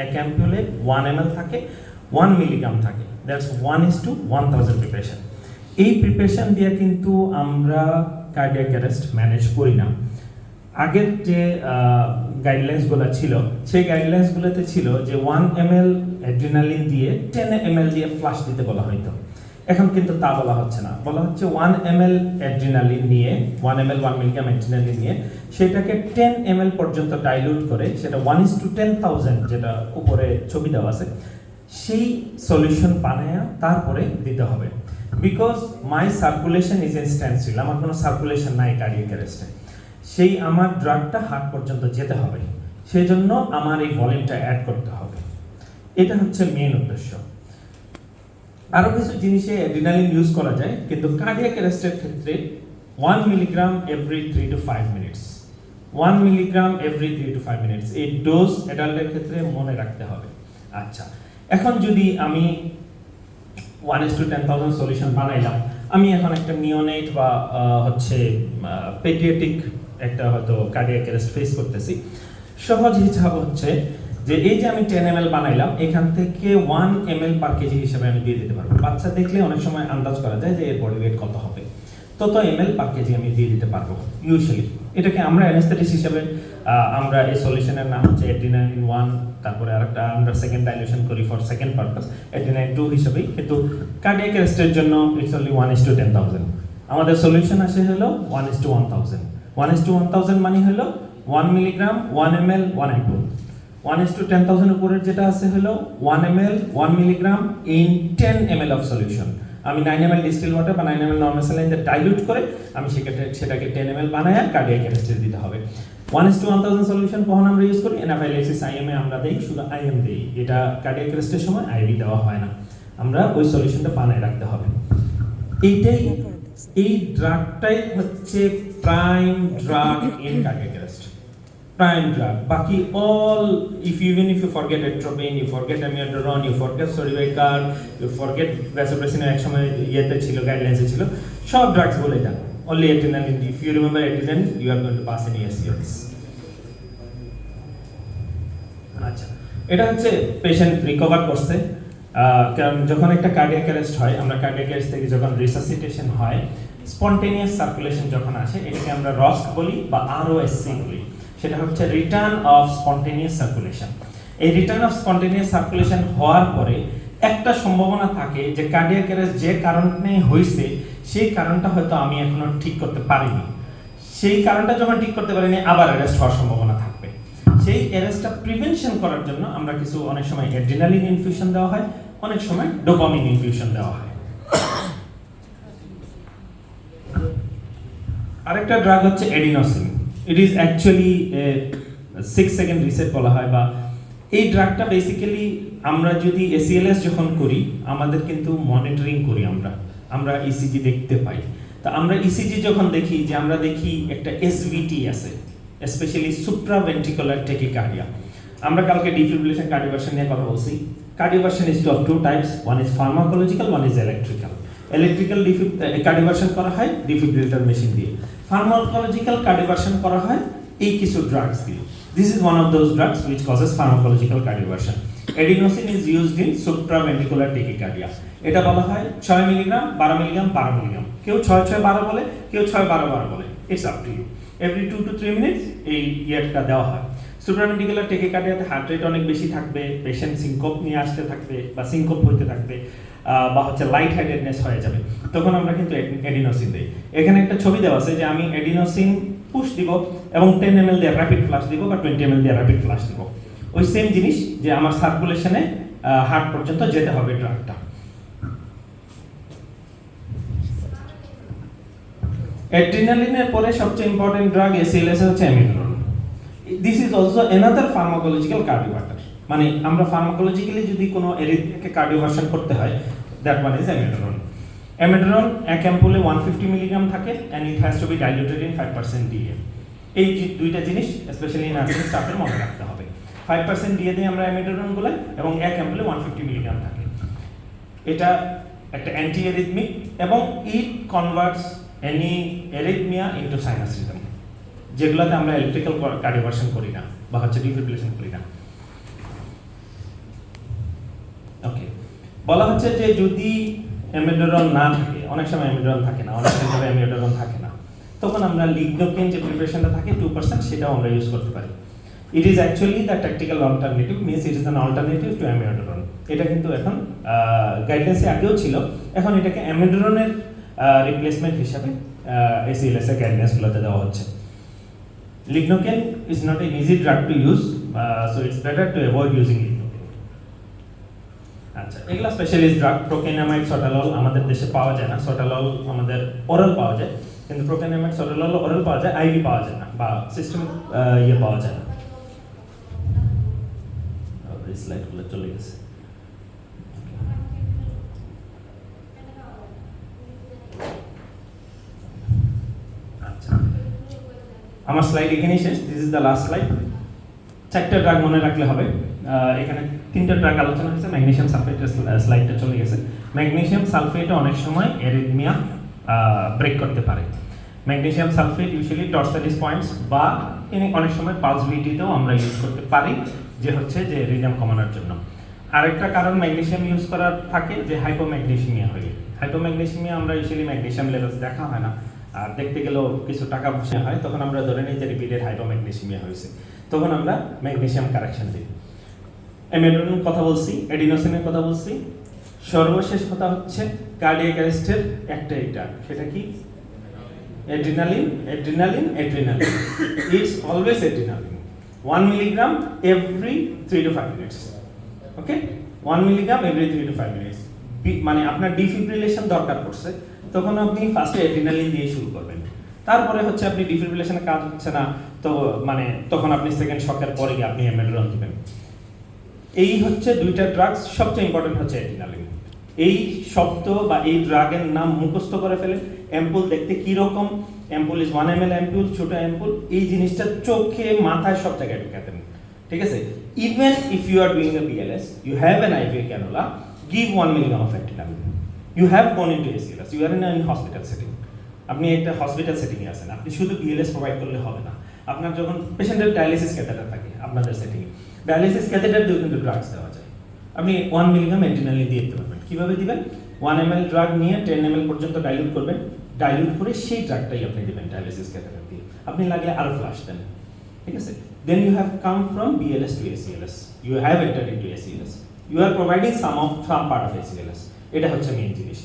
এক অ্যাম্পুলে 1 ml থাকে, 1 milligram থাকে, দ্যাটস 1:1000 প্রিপারেশন। এই প্রিপারেশন দিয়ে কিন্তু আমরা কার্ডিয়াক অ্যারেস্ট ম্যানেজ করি না। আগের যে গাইডলাইন্সগুলো ছিল সেই গাইডলাইন্সগুলোতে ছিল যে 1 ml অ্যাড্রিনালিন দিয়ে 10 ml দিয়ে ফ্লাশ দিতে বলা হইতো। এখন কিন্তু তা বলা হচ্ছে না, বলা হচ্ছে 1 ml অ্যাড্রিনালিন নিয়ে 1 ml 1 মিলিগ্রাম অ্যাড্রিনালিন নিয়ে সেটাকে 10 ml পর্যন্ত ডাইলিউট করে, সেটা 1:10,000 যেটা উপরে ছবি দেওয়া আছে, সেই সলিউশন বানায়া তারপরে দিতে হবে। Because my circulation is in standstill, আমার কোনো সার্কুলেশন নাই কার্ডিয়াক অ্যারেস্টে, সেই আমার ড্রাগটা হার্ট পর্যন্ত যেতে হবে, সেই জন্য আমার এই ভলিউমটা অ্যাড করতে হবে। এটা হচ্ছে মেইন উদ্দেশ্য। আরও কিছু জিনিসে অ্যাড্রিনালিন ইউজ করা যায়, কিন্তু কার্ডিয়াক অ্যারেস্টের ক্ষেত্রে 1 milligram every 3 to 5 minutes, 1 milligram every 3 to 5 minutes, এই ডোজ অ্যাডাল্টের ক্ষেত্রে মনে রাখতে হবে। আচ্ছা, এখন যদি আমি 1:10,000 সলিউশন বানাইলাম, আমি এখন একটা নিওনেট বা হচ্ছে পেডিয়াট্রিক একটা হয়তো কার্ডিয়াক অ্যারেস্ট ফেস করতেছি, সহজ হিসাব হচ্ছে যে এই যে আমি 10 ml বানাইলাম, এখান থেকে 1 ml পার কেজি হিসাবে আমি দিয়ে দিতে পারবো। বাচ্চা দেখলে অনেক সময় আন্দাজ করা যায় যে এর বডি ওয়েট কত হবে, তত ml পার কেজি আমি দিয়ে দিতে পারবো ইউজুয়ালি। এটাকে আমরা অ্যানেস্থেটিক হিসাবে আমরা এই সলিউশনের নাম হচ্ছে অ্যাড্রিনালিন 1, তারপরে আরেকটা আমরা সেকেন্ড ডাইলিউশন করি ফর সেকেন্ড পারপাস অ্যাড্রিনালিন 2 হিসাবেই, কিন্তু কার্ডিয়াক অ্যারেস্টের জন্য ইটস অনলি 1:10,000। আমাদের সলিউশন আসে হলো 1:1000। 1:1000 মানে হলো 1 মিলিগ্রাম 1 ml 1 অ্যাম্পুল। 1:10,000 উপরের যেটা আছে হলো 1 ml 1 milligram in 10 ml of solution. আমি 9 ml ডিস্টিল ওয়াটার বা 9 ml নরমাল স্যালাইন দিয়ে ডাইলিউট করে আমি সেটাকে 10 ml বানায় কার্ডিয়াক অ্যারেস্টে দিতে হবে। 1:1000 সলিউশন কখন আমরা ইউজ করি? অ্যানাফাইলাক্সিস আইএম এ আমরা দেই, শুধু আইএম দেই, এটা কার্ডিয়াক অ্যারেস্টের সময় আইভি দেওয়া হয় না, আমরা ওই সলিউশনটা বানায় রাখতে হবে। এই ড্রাগটাই হচ্ছে prime drug in cardiac arrest, prime drug. Baki all, even if you forget atropine, you forget amiodarone, you forget soribec, you forget vasopressin এক সময় ইয়েতে ছিল, গাইডলাইন্সে ছিল, সব ড্রাগস বলে দেন, only adrenaline. If you remember adrenaline, you are going to pass any SES. আচ্ছা, এটা হচ্ছে পেশেন্ট রিকভার করছে, কারণ যখন একটা কার্ডিয়াক অ্যারেস্ট হয়, আমরা কার্ডিয়াক অ্যারেস্ট থেকে যখন রিসাসিটেশন হয়, স্পন্টেনিয়াস সার্কুলেশন যখন আসে, এটাকে আমরা রস্ক বলি বা ROSC বলি, সেটা হচ্ছে রিটার্ন অফ স্পন্টেনিয়াস সার্কুলেশন। এই রিটার্ন অফ স্পন্টেনিয়াস সার্কুলেশন হওয়ার পরে একটা সম্ভাবনা থাকে যে কার্ডিয়াক অ্যারেস্ট যে কারণে হয়েছে সেই কারণটা হয়তো আমি এখনো ঠিক করতে পারিনি, সেই কারণটা যখন ঠিক করতে পারিনি আবার অ্যারেস্ট হওয়ার সম্ভাবনা থাকবে। সেই অ্যারেস্টটা প্রিভেনশন করার জন্য আমরা কিছু অনেক সময় অ্যাড্রিনালিন ইনফিউশন দেওয়া হয়, অনেক সময় ডোপামিন ইনফিউশন দেওয়া হয়। আরেকটা ড্রাগ হচ্ছে adenosine. It is actually 6 second reset বলা হয়, বা এই ড্রাগটা বেসিক্যালি আমরা যদি ACLS যখন করি, আমাদের কিন্তু মনিটরিং করি, আমরা ইসিজি দেখতে পাই। তা আমরা ইসিজি যখন দেখি, যে আমরা দেখি একটা SVT আছে, স্পেশালি সুপ্রাভেন্ট্রিকুলার ট্যাকিকার্ডিয়া। আমরা কালকে ডিফিব্রিলেশন কার্ডিওভার্সন নিয়ে কথা বলছি। Cardioversion is of 2 types, one is pharmacological, one is electrical. Electrical cardioversion করা হয় ডিফিব্রিলেটর মেশিন দিয়ে, ফার্মাকোলজিক্যাল কার্ডিওভার্সন করা হয় এই কিছু ড্রাগস দিয়ে। This is one of those drugs which causes pharmacological cardioversion. Adenosine is used in supraventricular tachycardia. এটা বলা হয় 6 মিলিগ্রাম 12 মিলিগ্রাম 12 মিলিগ্রাম, কেউ 6-6-12 বলে, কেউ 6-12-12 বলে, it's up to you. Every 2 to 3 minutes এই ইয়েটা দেওয়া হয়। সুপ্রাভেন্ট্রিকুলার ট্যাকিকার্ডিয়াতে হার্ট রেট অনেক বেশি থাকবে, পেশেন্ট সিনকোপ নিয়ে আসতে থাকবে বা সিনকোপ হইতে থাকবে, বা হচ্ছে লাইট হেডেডনেস হয়ে যাবে, তখন আমরা কিন্তু এডিনোসিন দিই। এখানে একটা ছবি দেওয়া আছে যে আমি এডিনোসিন পুশ দিব এবং 10 ml দিয়ে র্যাপিড ফ্লাশ দিব বা 20 ml দিয়ে র্যাপিড ফ্লাশ দিব। ওই সেম জিনিস যে আমার সার্কুলেশনে হার্ট পর্যন্ত যেতে হবে ড্রাগটা। অ্যাড্রিনালিনের পরে সবচেয়ে ইম্পর্টেন্ট ড্রাগ ACLS হচ্ছে amiodarone. This is also another pharmacological cardioverter, মানে আমরা ফার্মাকোলজিক্যালি যদি কোনো এরিথমিয়াকে কার্ডিওভার্সন করতে হয়, that one is amiodarone. Amiodarone এক অ্যাম্পুলে 150 মিলিগ্রাম থাকে and it has to be diluted in 5% DA। এই দুইটা জিনিস স্পেশালি নার্সিং স্টাফের মনে রাখতে হবে। 5% DA দিয়ে আমরা অ্যামিডারনগুলো, এবং এক অ্যাম্পুলে 150 মিলিগ্রাম থাকে। এটা একটা অ্যান্টি এরিথমিক এবং it converts any arrhythmia into sinus rhythm, যেগুলোতে আমরা ইলেকট্রিক্যাল কার্ডিওভার্সন করি না বা হচ্ছে ডিফিব্রিলেশন করি না। বলা হচ্ছে যে যদি অ্যামিডোরন না থাকে, অনেক সময় অ্যামিডোরন থাকে না, অনেক সময় অ্যামিডোরন থাকে না, তখন আমরা লিগনোকেন যে প্রিপারেশনটা থাকে 2% সেটাও আমরা ইউজ করতে পারি। It is actually the tactical alternative, means it is an alternative to amiodarone. এটা কিন্তু এখন গাইডলাইন্সে আগেও ছিল, এখন এটাকে অ্যামিডোরনের রিপ্লেসমেন্ট হিসাবে ACLS এর গাইডলাইন্সগুলোতে দেওয়া হচ্ছে। Lignocaine is not an easy drug to use, so it's better to avoid using lignocaine. আচ্ছা, এগুলা স্পেশালিস্ট ড্রাগ। প্রোকেনামাইড, সটালল আমাদের দেশে পাওয়া যায় না, সটালল আমাদের ওরাল পাওয়া যায়, কিন্তু প্রোকেনামাইড, সটালল ওরাল পাওয়া যায়, আইভি পাওয়া যায় না, বা সিস্টেমিক পাওয়া যায় না। স্লাইডগুলো চলে গেছে। আচ্ছা, আমার স্লাইড এখানেই শেষ। This is the last slide. 4টা ড্রাগ মনে রাখলে হবে। এখানে 3টা ড্রাগ আলোচনা হয়েছে। ম্যাগনেসিয়াম সালফেটের স্লাইডটা চলে গেছে। ম্যাগনেসিয়াম সালফেট অনেক সময় অ্যারিথমিয়া ব্রেক করতে পারে। ম্যাগনেসিয়াম সালফেট ইউজুয়ালি টর্সালিস পয়েন্টস বা অনেক সময় পালস ভিডিতেও আমরা ইউজ করতে পারি, যে হচ্ছে যে রিদম কমানোর জন্য। আরেকটা কারণ ম্যাগনেসিয়াম ইউজ করার থাকে যে হাইপোম্যাগনেসিমিয়া হয়ে। হাইপোম্যাগনেসিমিয়া আমরা ইউজুয়ালি ম্যাগনেসিয়াম লেভেলস দেখা হয় না, আর দেখতে গেলেও কিছু টাকা পয়সা হয়, তখন আমরা ধরে নিই যে রিপিটেড হাইপোম্যাগনেসিমিয়া হয়েছে, তখন আমরা ম্যাগনেসিয়াম কারেকশন দিই। অ্যামিডোরনের কথা বলছি, এডিনোসিনের কথা বলছি, সর্বশেষ কথা হচ্ছে কার্ডিয়াক অ্যারেস্টের একটা এটা, সেটা কি? Adrenaline. Adrenaline, adrenaline, it's always adrenaline, 1 milligram every 3 to 5 minutes. Okay, 1 milligram every 3 to 5 minutes. মানে আপনার ডিফিব্রিলেশন দরকার পড়ছে, তখন আপনি ফার্স্টে অ্যাড্রিনালিন দিয়ে শুরু করবেন। তারপরে হচ্ছে আপনি ডিফিব্রিলেশনের কাজ হচ্ছে না, তো মানে তখন আপনি সেকেন্ড শকের পরে গিয়ে আপনি অ্যামিডোরন দিবেন। এই হচ্ছে 2টা ড্রাগস। সবচেয়ে ইম্পর্টেন্ট হচ্ছে অ্যাড্রিনালিন। এই শব্দ বা এই ড্রাগের নাম মুখস্থ করে ফেলেন। অ্যাম্পুল দেখতে কি রকম, অ্যাম্পুল ইজ 1 ml অ্যাম্পুল, ছোট অ্যাম্পুল, এই জিনিসটা চোখে মাথায় সব জায়গায় ঢুকাতেন, ঠিক আছে? Even if you are doing a BLS, you have an IV cannula, give 1 milligram of adrenaline. You have gone into ACLS, you are in hospital setting. আপনি একটা হসপিটাল সেটিংয়ে আছেন, আপনি শুধু BLS প্রোভাইড করলে হবে না। আপনার যখন পেশেন্টের ডায়ালিসিস ক্যাথেটার থাকে আপনাদের সেটিংয়ে, ডায়ালিসিস ক্যাথেটার দিয়েও কিন্তু ড্রাগস দেওয়া যায়। আপনি 1 মিলিগ্রাম অ্যাড্রিনালিন দিয়ে দিতে পারবেন। কীভাবে দিবেন? 1 ml ড্রাগ নিয়ে 10 ml পর্যন্ত ডাইলিউট করবেন, ডাইলিউট করে সেই ড্রাগটাই আপনি দিবেন ডায়ালিসিস ক্যাথেটার দিয়ে। আপনি লাগলে আরও ফ্লাশ দেন, ঠিক আছে? Then you have come from BLS to ACLS, you have entered into ACLS, you are providing some part of ACLS। এটা হচ্ছে মেইন জিনিস।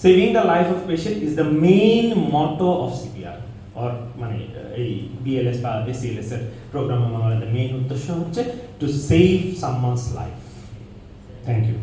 Saving the life of patient is the main motto of CPR, or মানে এই BLS বা ACLS এর প্রোগ্রামের main উদ্দেশ্য হচ্ছে to save someone's life. Thank you.